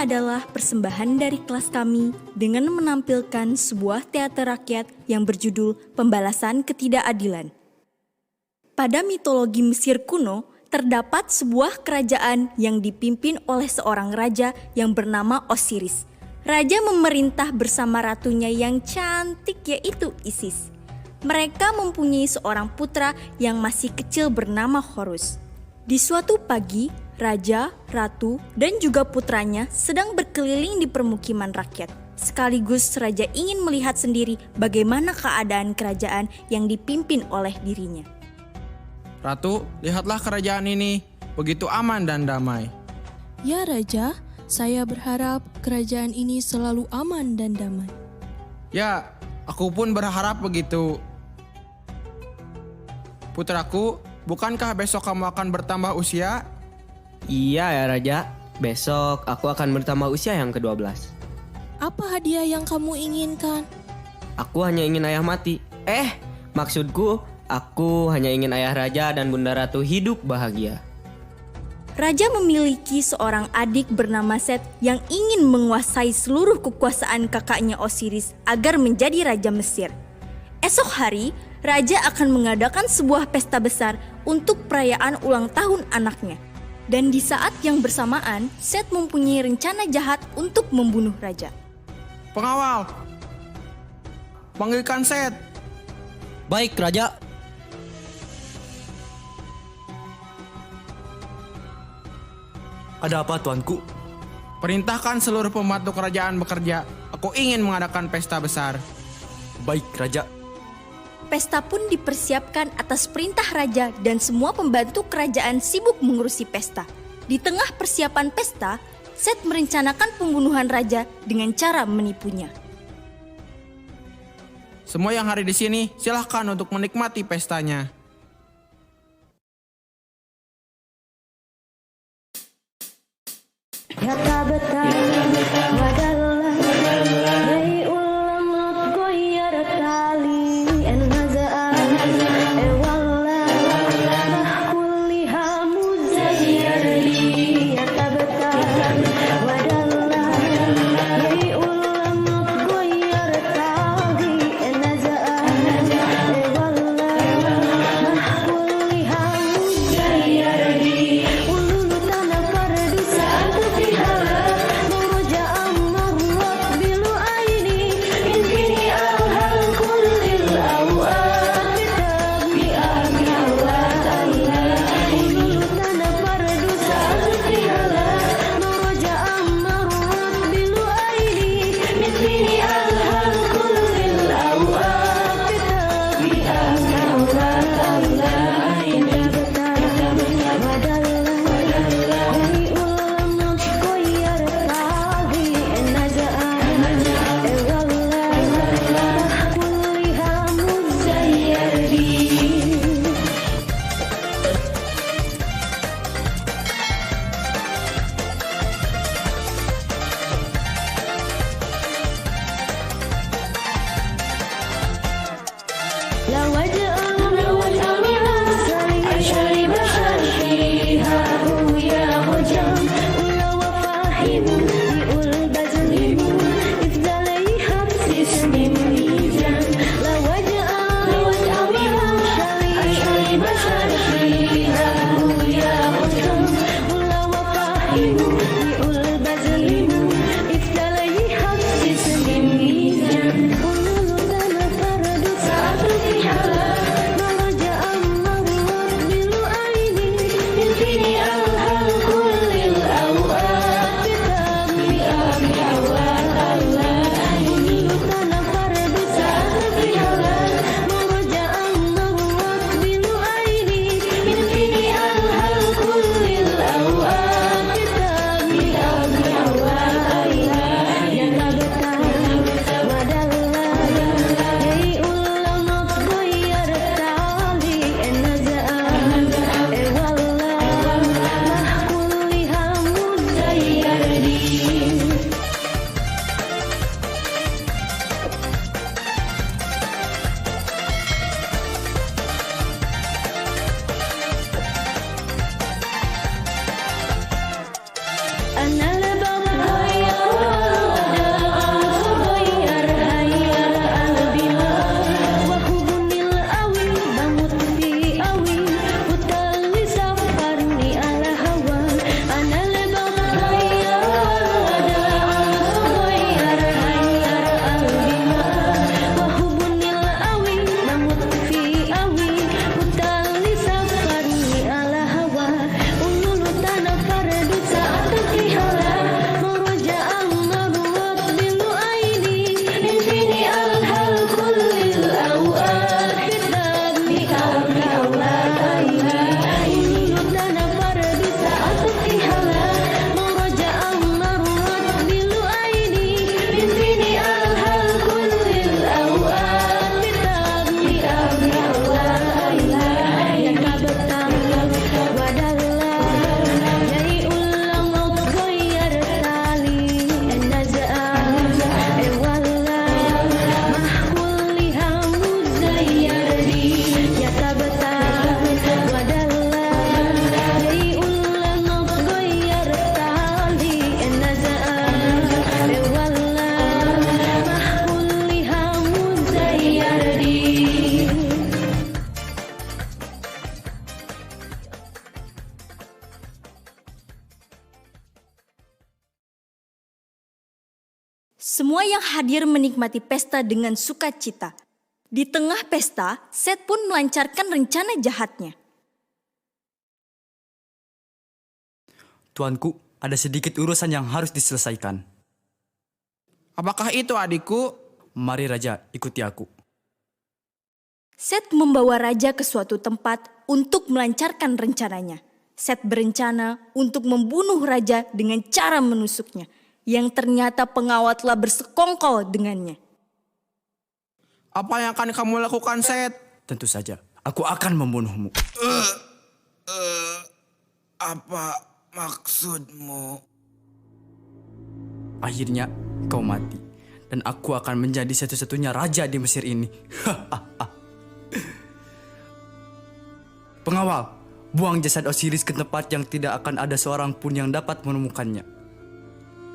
adalah persembahan dari kelas kami dengan menampilkan sebuah teater rakyat yang berjudul Pembalasan Ketidakadilan. Pada mitologi Mesir kuno, terdapat sebuah kerajaan yang dipimpin oleh seorang raja yang bernama Osiris. Raja memerintah bersama ratunya yang cantik yaitu Isis. Mereka mempunyai seorang putra yang masih kecil bernama Horus. Di suatu pagi, raja, ratu, dan juga putranya sedang berkeliling di permukiman rakyat. Sekaligus raja ingin melihat sendiri bagaimana keadaan kerajaan yang dipimpin oleh dirinya. Ratu, lihatlah kerajaan ini, begitu aman dan damai. Ya Raja, saya berharap kerajaan ini selalu aman dan damai. Ya, aku pun berharap begitu. Putraku, bukankah besok kamu akan bertambah usia? Iya ya Raja, besok aku akan bertambah usia yang ke-12. Apa hadiah yang kamu inginkan? Aku hanya ingin ayah mati. Maksudku, aku hanya ingin ayah raja dan bunda ratu hidup bahagia. Raja memiliki seorang adik bernama Set yang ingin menguasai seluruh kekuasaan kakaknya Osiris agar menjadi raja Mesir. Esok hari, raja akan mengadakan sebuah pesta besar untuk perayaan ulang tahun anaknya. Dan di saat yang bersamaan, Set mempunyai rencana jahat untuk membunuh raja. Pengawal, panggilkan Set. Baik, Raja. Ada apa, Tuanku? Perintahkan seluruh pembantu kerajaan bekerja. Aku ingin mengadakan pesta besar. Baik, Raja. Pesta pun dipersiapkan atas perintah raja dan semua pembantu kerajaan sibuk mengurusi pesta. Di tengah persiapan pesta, Set merencanakan pembunuhan raja dengan cara menipunya. Semua yang hadir di sini, silahkan untuk menikmati pestanya. Semua yang hadir menikmati pesta dengan sukacita. Di tengah pesta, Set pun melancarkan rencana jahatnya. Tuanku, ada sedikit urusan yang harus diselesaikan. Apakah itu adikku? Mari Raja, ikuti aku. Set membawa raja ke suatu tempat untuk melancarkan rencananya. Set berencana untuk membunuh raja dengan cara menusuknya, yang ternyata pengawal telah bersekongkol dengannya. Apa yang akan kamu lakukan, Set? Tentu saja, aku akan membunuhmu. Apa maksudmu? Akhirnya kau mati. Dan aku akan menjadi satu-satunya raja di Mesir ini. Pengawal, buang jasad Osiris ke tempat yang tidak akan ada seorang pun yang dapat menemukannya.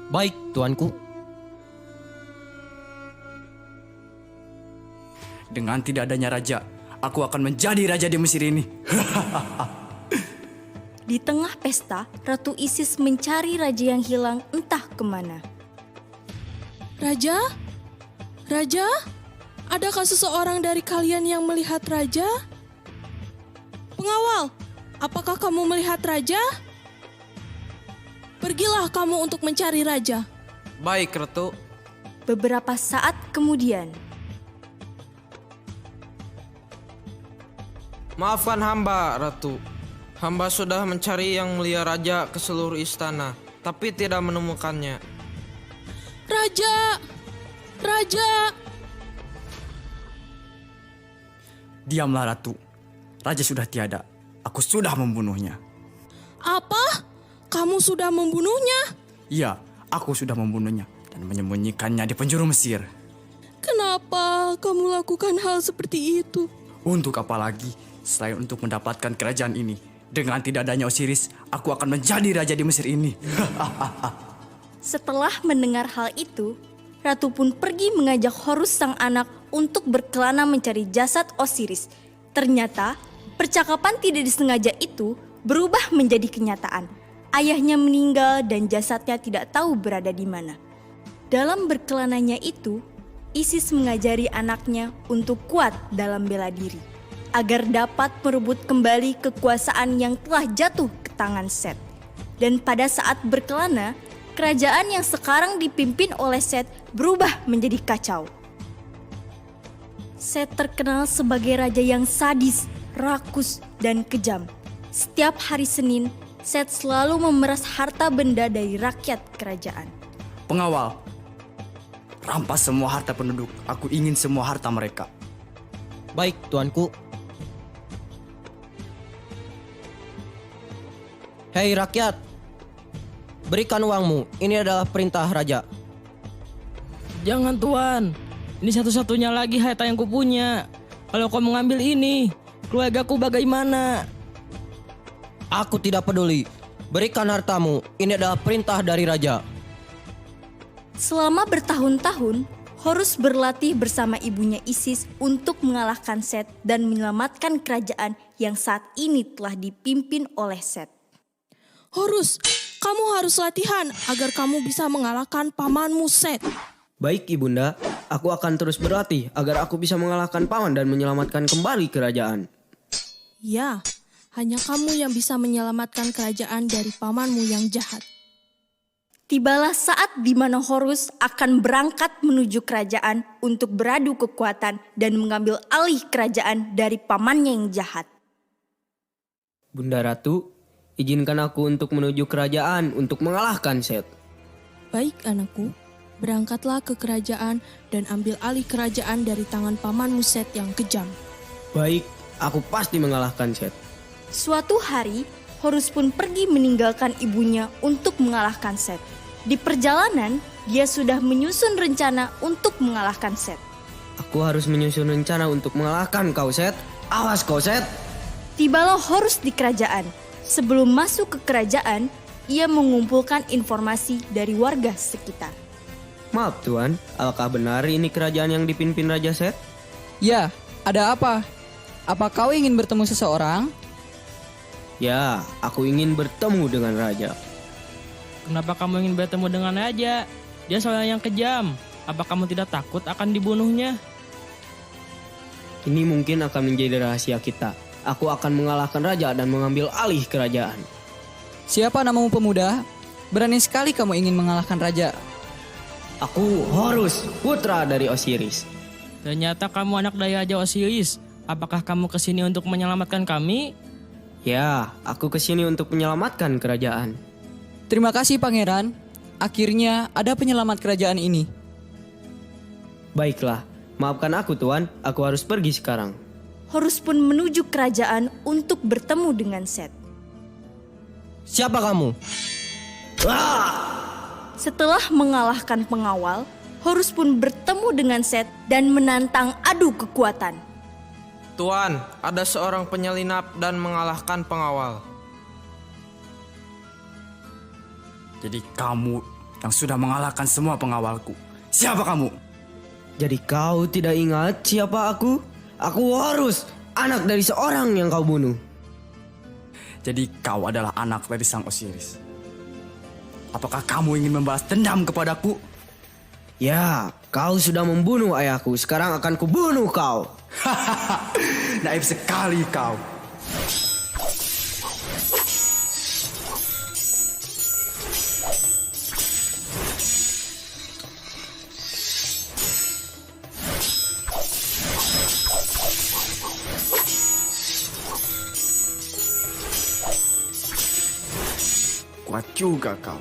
Baik, tuanku. Dengan tidak adanya raja, aku akan menjadi raja di Mesir ini. Di tengah pesta, Ratu Isis mencari raja yang hilang entah kemana. Raja? Raja? Adakah seseorang dari kalian yang melihat raja? Pengawal, apakah kamu melihat raja? Pergilah kamu untuk mencari raja. Baik, Ratu. Beberapa saat kemudian, Maafkan hamba, Ratu. Hamba sudah mencari yang mulia raja ke seluruh istana, tapi tidak menemukannya. Raja! Raja! Diamlah Ratu. Raja sudah tiada. Aku sudah membunuhnya. Apa? Kamu sudah membunuhnya? Iya, aku sudah membunuhnya dan menyembunyikannya di penjuru Mesir. Kenapa kamu lakukan hal seperti itu? Untuk apa lagi selain untuk mendapatkan kerajaan ini? Dengan tidak adanya Osiris, aku akan menjadi raja di Mesir ini. setelah mendengar hal itu, Ratu pun pergi mengajak Horus sang anak untuk berkelana mencari jasad Osiris. Ternyata, percakapan tidak disengaja itu berubah menjadi kenyataan. Ayahnya meninggal dan jasadnya tidak tahu berada di mana. Dalam berkelananya itu, Isis mengajari anaknya untuk kuat dalam bela diri, agar dapat merebut kembali kekuasaan yang telah jatuh ke tangan Set. Dan pada saat berkelana, kerajaan yang sekarang dipimpin oleh Set berubah menjadi kacau. Set terkenal sebagai raja yang sadis, rakus, dan kejam. Setiap hari Senin, Set selalu memeras harta benda dari rakyat kerajaan. Pengawal, rampas semua harta penduduk. Aku ingin semua harta mereka. Baik, tuanku. Hei rakyat, berikan uangmu. Ini adalah perintah raja. Jangan tuan, ini satu-satunya lagi harta yang kupunya. Kalau kau mengambil ini, keluargaku bagaimana? Aku tidak peduli. Berikan hartamu. Ini adalah perintah dari raja. Selama bertahun-tahun, Horus berlatih bersama ibunya Isis untuk mengalahkan Set dan menyelamatkan kerajaan yang saat ini telah dipimpin oleh Set. Horus, kamu harus latihan agar kamu bisa mengalahkan pamanmu Set. Baik ibunda, aku akan terus berlatih agar aku bisa mengalahkan paman dan menyelamatkan kembali kerajaan. Ya, hanya kamu yang bisa menyelamatkan kerajaan dari pamanmu yang jahat. Tibalah saat di mana Horus akan berangkat menuju kerajaan untuk beradu kekuatan dan mengambil alih kerajaan dari pamannya yang jahat. Bunda Ratu, izinkan aku untuk menuju kerajaan untuk mengalahkan Set. Baik anakku, berangkatlah ke kerajaan dan ambil alih kerajaan dari tangan pamanmu Set yang kejam. Baik, aku pasti mengalahkan Set. Suatu hari, Horus pun pergi meninggalkan ibunya untuk mengalahkan Set. Di perjalanan, dia sudah menyusun rencana untuk mengalahkan Set. Aku harus menyusun rencana untuk mengalahkan kau Set. Awas kau Set. Tibalah Horus di kerajaan. Sebelum masuk ke kerajaan, ia mengumpulkan informasi dari warga sekitar. Maaf tuan, apakah benar ini kerajaan yang dipimpin Raja Set? Ya, ada apa? Apa kau ingin bertemu seseorang? Ya, aku ingin bertemu dengan Raja. Kenapa kamu ingin bertemu dengan raja? Dia seorang yang kejam. Apa kamu tidak takut akan dibunuhnya? Ini mungkin akan menjadi rahasia kita. Aku akan mengalahkan raja dan mengambil alih kerajaan. Siapa namamu pemuda? Berani sekali kamu ingin mengalahkan raja. Aku Horus, putra dari Osiris. Ternyata kamu anak dari Raja Osiris. Apakah kamu kesini untuk menyelamatkan kami? Ya, aku kesini untuk menyelamatkan kerajaan. Terima kasih pangeran. Akhirnya ada penyelamat kerajaan ini. Baiklah, maafkan aku tuan, aku harus pergi sekarang. Horus pun menuju kerajaan untuk bertemu dengan Set. Siapa kamu? Setelah mengalahkan pengawal, Horus pun bertemu dengan Set dan menantang adu kekuatan. Tuan, ada seorang penyelinap dan mengalahkan pengawal. Jadi kamu yang sudah mengalahkan semua pengawalku. Siapa kamu? Jadi kau tidak ingat siapa aku? Aku Horus, anak dari seorang yang kau bunuh. Jadi kau adalah anak dari sang Osiris. Apakah kamu ingin membalas dendam kepadaku? Ya, kau sudah membunuh ayahku, sekarang akan kubunuh kau. Naif sekali kau. Kuat juga kau.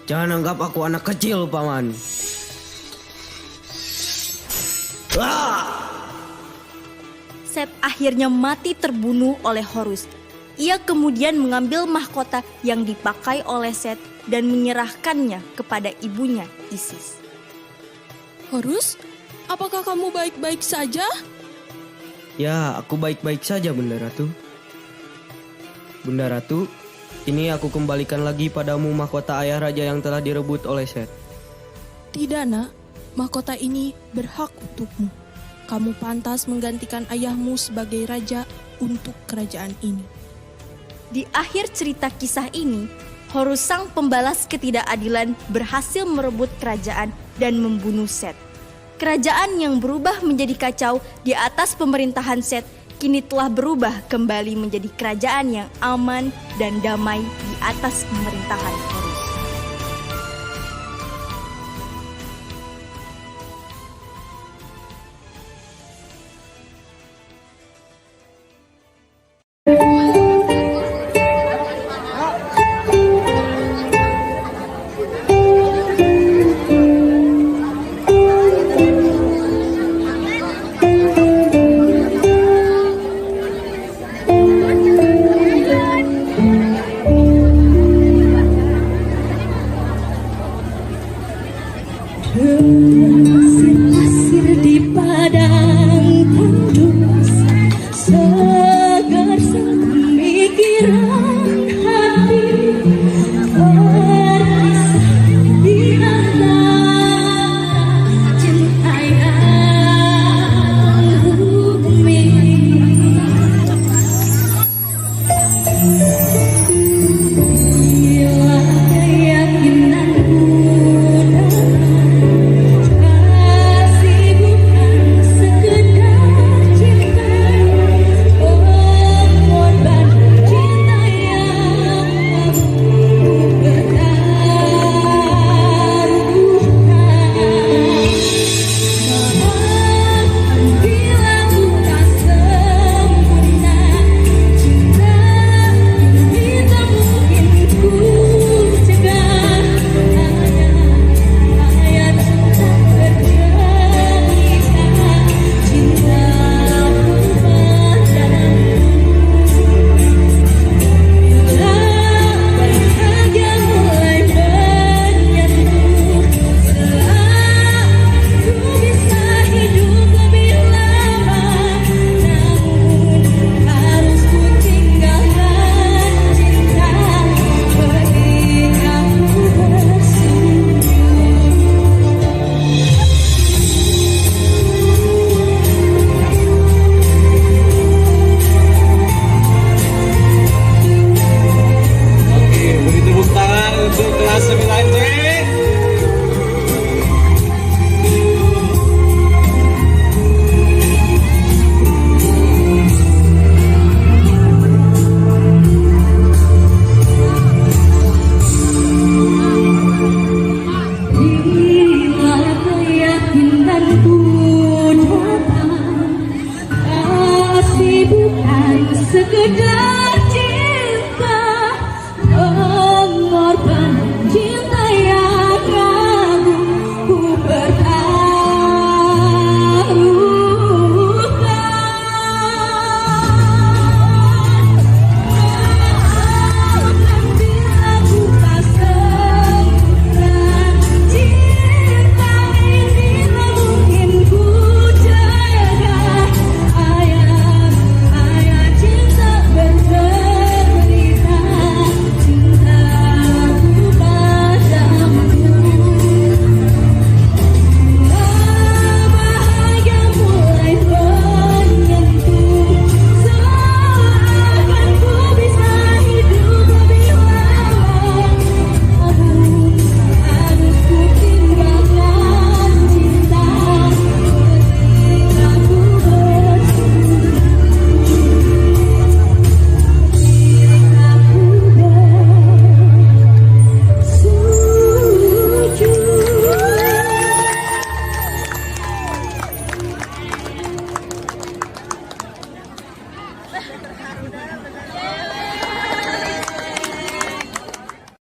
Jangan anggap aku anak kecil, Paman. Set akhirnya mati terbunuh oleh Horus. Ia kemudian mengambil mahkota yang dipakai oleh Set dan menyerahkannya kepada ibunya Isis. Horus, apakah kamu baik-baik saja? Ya, aku baik-baik saja, Bunda Ratu. Bunda Ratu, ini aku kembalikan lagi padamu mahkota ayah raja yang telah direbut oleh Set. Tidak, nak. Mahkota ini berhak untukmu. Kamu pantas menggantikan ayahmu sebagai raja untuk kerajaan ini. Di akhir cerita kisah ini, Horus sang pembalas ketidakadilan berhasil merebut kerajaan dan membunuh Set. Kerajaan yang berubah menjadi kacau di atas pemerintahan Set kini telah berubah kembali menjadi kerajaan yang aman dan damai di atas pemerintahan Horus. Pasir di padang tandus, segar sang pemikiran hati, berkisah di antara cinta yang bumi. Bila keyakinanku kasih bukan sekedar pedang